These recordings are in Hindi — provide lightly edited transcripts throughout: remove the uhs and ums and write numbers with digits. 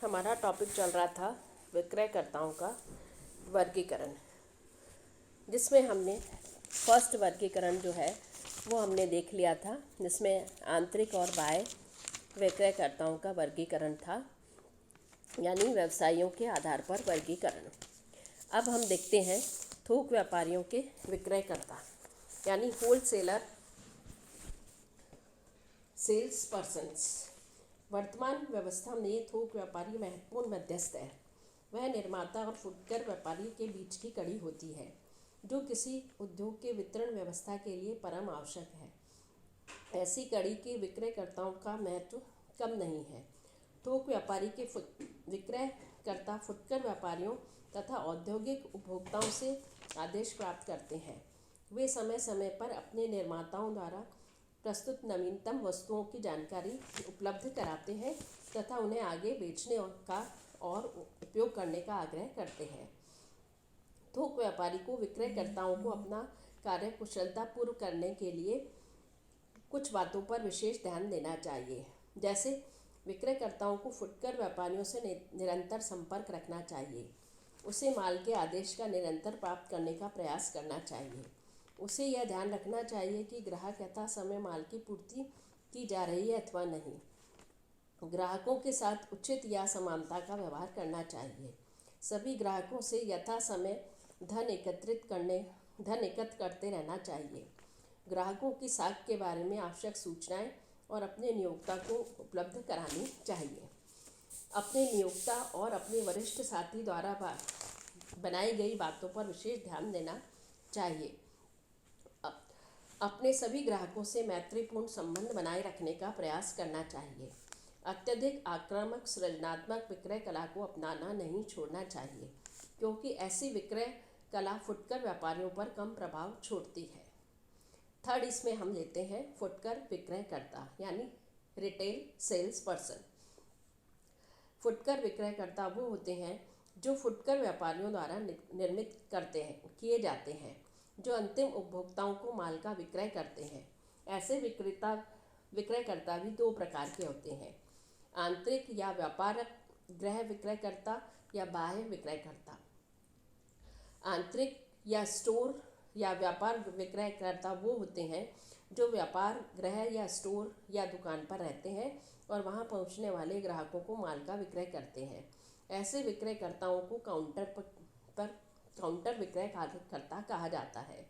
हमारा टॉपिक चल रहा था विक्रयकर्ताओं का वर्गीकरण, जिसमें हमने फर्स्ट वर्गीकरण जो है वो हमने देख लिया था, जिसमें आंतरिक और बाह्य विक्रयकर्ताओं का वर्गीकरण था, यानी व्यवसायियों के आधार पर वर्गीकरण। अब हम देखते हैं थोक व्यापारियों के विक्रयकर्ता, यानी होलसेलर सेल्स पर्सन्स। वर्तमान व्यवस्था में थोक व्यापारी महत्वपूर्ण मध्यस्थ है। वह निर्माता और फुटकर व्यापारी के बीच की कड़ी होती है, जो किसी उद्योग के वितरण व्यवस्था के लिए परम आवश्यक है। ऐसी कड़ी के विक्रयकर्ताओं का महत्व कम नहीं है। थोक व्यापारी के विक्रयकर्ता फुटकर व्यापारियों तथा औद्योगिक उपभोक्ताओं से आदेश प्राप्त करते हैं। वे समय समय पर अपने निर्माताओं द्वारा प्रस्तुत नवीनतम वस्तुओं की जानकारी उपलब्ध कराते हैं तथा उन्हें आगे बेचने का और उपयोग करने का आग्रह करते हैं। थोक व्यापारी को विक्रयकर्ताओं को अपना कार्य कुशलतापूर्व करने के लिए कुछ बातों पर विशेष ध्यान देना चाहिए। जैसे विक्रयकर्ताओं को फुटकर व्यापारियों से निरंतर संपर्क रखना चाहिए। उसे माल के आदेश का निरंतर प्राप्त करने का प्रयास करना चाहिए। उसे यह ध्यान रखना चाहिए कि ग्राहक यथा समय माल की पूर्ति की जा रही है अथवा नहीं। ग्राहकों के साथ उचित या समानता का व्यवहार करना चाहिए। सभी ग्राहकों से यथा समय धन एकत्र करते रहना चाहिए। ग्राहकों की साख के बारे में आवश्यक सूचनाएं और अपने नियोक्ता को उपलब्ध करानी चाहिए। अपने नियोक्ता और अपने वरिष्ठ साथी द्वारा बनाई गई बातों पर विशेष ध्यान देना चाहिए। अपने सभी ग्राहकों से मैत्रीपूर्ण संबंध बनाए रखने का प्रयास करना चाहिए। अत्यधिक आक्रामक सृजनात्मक विक्रय कला को अपनाना नहीं छोड़ना चाहिए, क्योंकि ऐसी विक्रय कला फुटकर व्यापारियों पर कम प्रभाव छोड़ती है। थर्ड, इसमें हम लेते हैं फुटकर विक्रयकर्ता, यानी रिटेल सेल्स पर्सन। फुटकर विक्रयकर्ता वो होते हैं जो फुटकर व्यापारियों द्वारा निर्मित किए जाते हैं, जो अंतिम उपभोक्ताओं को माल का विक्रय करते हैं। ऐसे विक्रयकर्ता भी दो प्रकार के होते हैं: आंतरिक या व्यापारक गृह विक्रयकर्ता या बाह्य विक्रयकर्ता। आंतरिक या स्टोर या व्यापार विक्रयकर्ता वो होते हैं जो व्यापार गृह या स्टोर या दुकान पर रहते हैं और वहां पहुंचने वाले ग्राहकों को माल का विक्रय करते हैं। ऐसे विक्रयकर्ताओं को काउंटर विक्रयकर्ता कहा जाता है।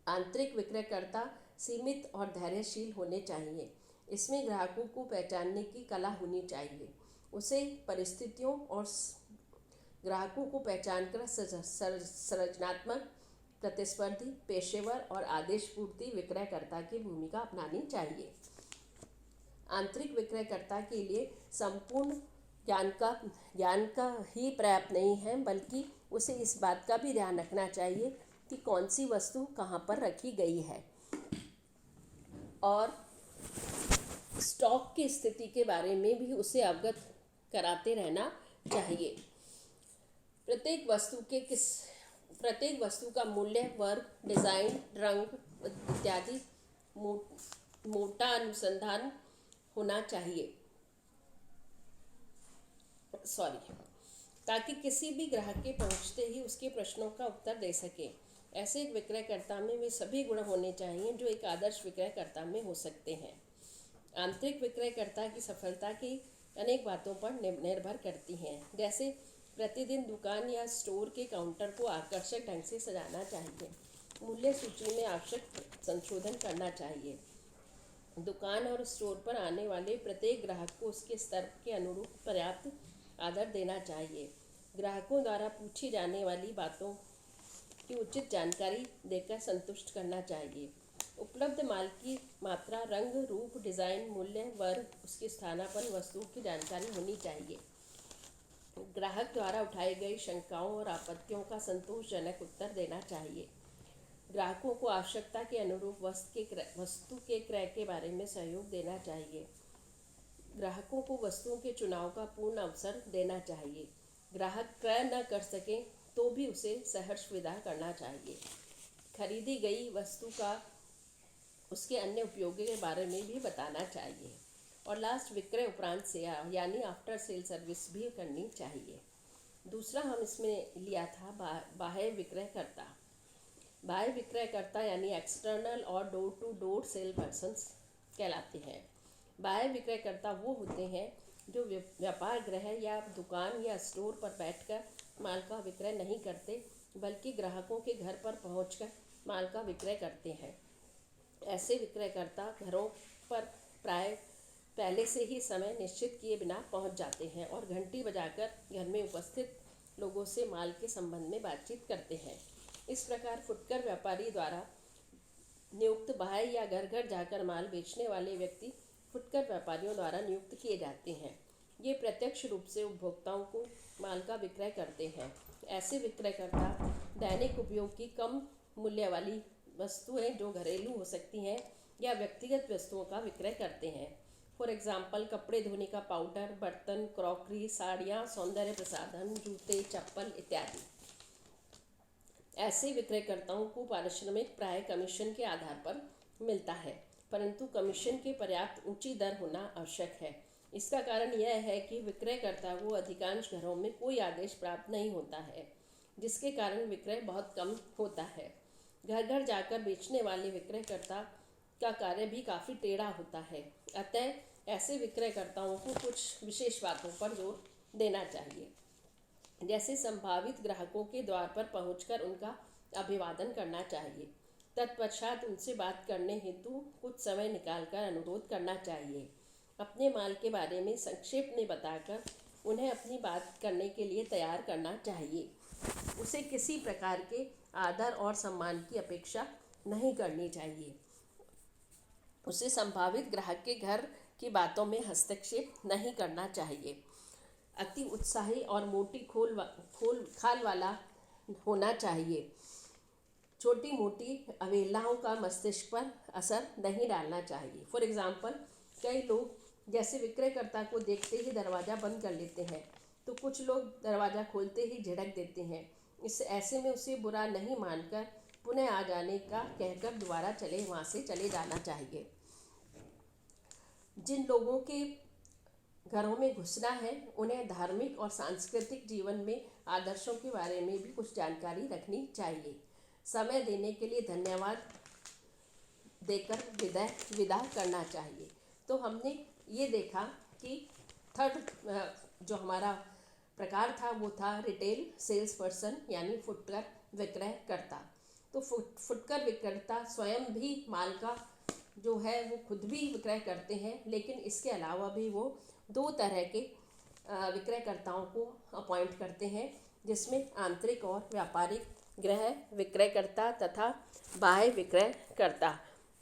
आंतरिक विक्रयकर्ता सीमित और धैर्यशील होने चाहिए। इसमें ग्राहकों को पहचानने की कला होनी चाहिए। उसे परिस्थितियों और ग्राहकों को पहचानकर सृजनात्मक, प्रतिस्पर्धी, पेशेवर और आदेश पूर्ति विक्रयकर्ता की भूमिका अपनानी चाहिए। आंतरिक विक्रयकर्ता के लिए संपूर्ण ज्ञान का ही पर्याप्त नहीं है, बल्कि उसे इस बात का भी ध्यान रखना चाहिए कि कौन सी वस्तु कहाँ पर रखी गई है और स्टॉक की स्थिति के बारे में भी उसे अवगत कराते रहना चाहिए। प्रत्येक वस्तु का मूल्य, वर्ग, डिज़ाइन, रंग इत्यादि मोटा अनुसंधान होना चाहिए ताकि किसी भी ग्राहक के पहुंचते ही उसके प्रश्नों का उत्तर दे सके। ऐसे एक विक्रयकर्ता में वे सभी गुण होने चाहिए जो एक आदर्श विक्रयकर्ता में हो सकते हैं। आंतरिक विक्रयकर्ता की सफलता की अनेक बातों पर निर्भर करती हैं, जैसे प्रतिदिन दुकान या स्टोर के काउंटर को आकर्षक ढंग से सजाना चाहिए। मूल्य सूची में आवश्यक संशोधन करना चाहिए। दुकान और स्टोर पर आने वाले प्रत्येक ग्राहक को उसके स्तर के अनुरूप पर्याप्त आदर देना चाहिए। ग्राहकों द्वारा पूछी जाने वाली बातों की उचित जानकारी देकर संतुष्ट करना चाहिए। उपलब्ध माल की मात्रा, रंग, रूप, डिज़ाइन, मूल्य, वर्ग, उसके स्थानापन्न वस्तुओं की जानकारी होनी चाहिए। ग्राहक द्वारा उठाई गई शंकाओं और आपत्तियों का संतोषजनक उत्तर देना चाहिए। ग्राहकों को आवश्यकता के अनुरूप वस्तु के क्रय के बारे में सहयोग देना चाहिए। ग्राहकों को वस्तुओं के चुनाव का पूर्ण अवसर देना चाहिए। ग्राहक क्रय न कर सके तो भी उसे सहर्ष विदा करना चाहिए। खरीदी गई वस्तु का उसके अन्य उपयोगों के बारे में भी बताना चाहिए। और लास्ट विक्रय उपरांत सेवा यानी आफ्टर सेल सर्विस भी करनी चाहिए। दूसरा हम इसमें लिया था बाह्य विक्रयकर्ता। बाह्य विक्रयकर्ता यानी एक्सटर्नल और door to door sale persons कहलाते हैं। बाह्य विक्रयकर्ता वो होते हैं जो व्यापार गृह या दुकान या स्टोर पर बैठकर माल का विक्रय नहीं करते, बल्कि ग्राहकों के घर पर पहुंचकर माल का विक्रय करते हैं। ऐसे विक्रयकर्ता घरों पर प्राय पहले से ही समय निश्चित किए बिना पहुंच जाते हैं और घंटी बजाकर घर में उपस्थित लोगों से माल के संबंध में बातचीत करते हैं। इस प्रकार फुटकर व्यापारी द्वारा नियुक्त बाह्य या घर घर जाकर माल बेचने वाले व्यक्ति फुटकर व्यापारियों द्वारा नियुक्त किए जाते हैं। ये प्रत्यक्ष रूप से उपभोक्ताओं को माल का विक्रय करते हैं। ऐसे विक्रयकर्ता दैनिक उपयोग की कम मूल्य वाली वस्तुएं जो घरेलू हो सकती हैं या व्यक्तिगत वस्तुओं का विक्रय करते हैं। फॉर एग्जाम्पल कपड़े धोने का पाउडर, बर्तन, क्रॉकरी, साड़ियाँ, सौंदर्य प्रसाधन, जूते, चप्पल इत्यादि। ऐसे विक्रयकर्ताओं को पारिश्रमिक प्राय कमीशन के आधार पर मिलता है, परंतु कमीशन की पर्याप्त ऊंची दर होना आवश्यक है। इसका कारण यह है कि विक्रयकर्ता को अधिकांश घरों में कोई आदेश प्राप्त नहीं होता है, जिसके कारण विक्रय बहुत कम होता है। घर घर जाकर बेचने वाले विक्रयकर्ता का कार्य भी काफ़ी टेढ़ा होता है। अतः ऐसे विक्रयकर्ताओं को कुछ विशेष बातों पर जोर देना चाहिए, जैसे संभावित ग्राहकों के द्वार पर पहुंचकर उनका अभिवादन करना चाहिए। तत्पश्चात उनसे बात करने हेतु कुछ समय निकालकर अनुरोध करना चाहिए। अपने माल के बारे में संक्षेप में बताकर उन्हें अपनी बात करने के लिए तैयार करना चाहिए। उसे किसी प्रकार के आदर और सम्मान की अपेक्षा नहीं करनी चाहिए। उसे संभावित ग्राहक के घर की बातों में हस्तक्षेप नहीं करना चाहिए। अति उत्साही और मोटी खाल वाला होना चाहिए। छोटी मोटी अवहेलनाओं का मस्तिष्क पर असर नहीं डालना चाहिए। फॉर एग्जाम्पल कई लोग जैसे विक्रयकर्ता को देखते ही दरवाज़ा बंद कर लेते हैं, तो कुछ लोग दरवाज़ा खोलते ही झिड़क देते हैं। ऐसे में उसे बुरा नहीं मानकर पुनः आ जाने का कहकर दोबारा वहाँ से चले जाना चाहिए। जिन लोगों के घरों में घुसना है उन्हें धार्मिक और सांस्कृतिक जीवन में आदर्शों के बारे में भी कुछ जानकारी रखनी चाहिए। समय देने के लिए धन्यवाद देकर विदा करना चाहिए। तो हमने ये देखा कि थर्ड जो हमारा प्रकार था वो था रिटेल सेल्स पर्सन यानी फुटकर विक्रयकर्ता। तो फुटकर विक्रेता स्वयं भी माल का जो है वो खुद भी विक्रय करते हैं, लेकिन इसके अलावा भी वो 2 तरह के विक्रयकर्ताओं को अपॉइंट करते हैं, जिसमें आंतरिक और व्यापारिक गृह विक्रयकर्ता तथा बाह्य विक्रयकर्ता,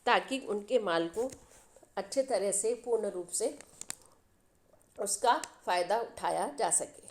ताकि उनके माल को अच्छे तरह से पूर्ण रूप से उसका फ़ायदा उठाया जा सके।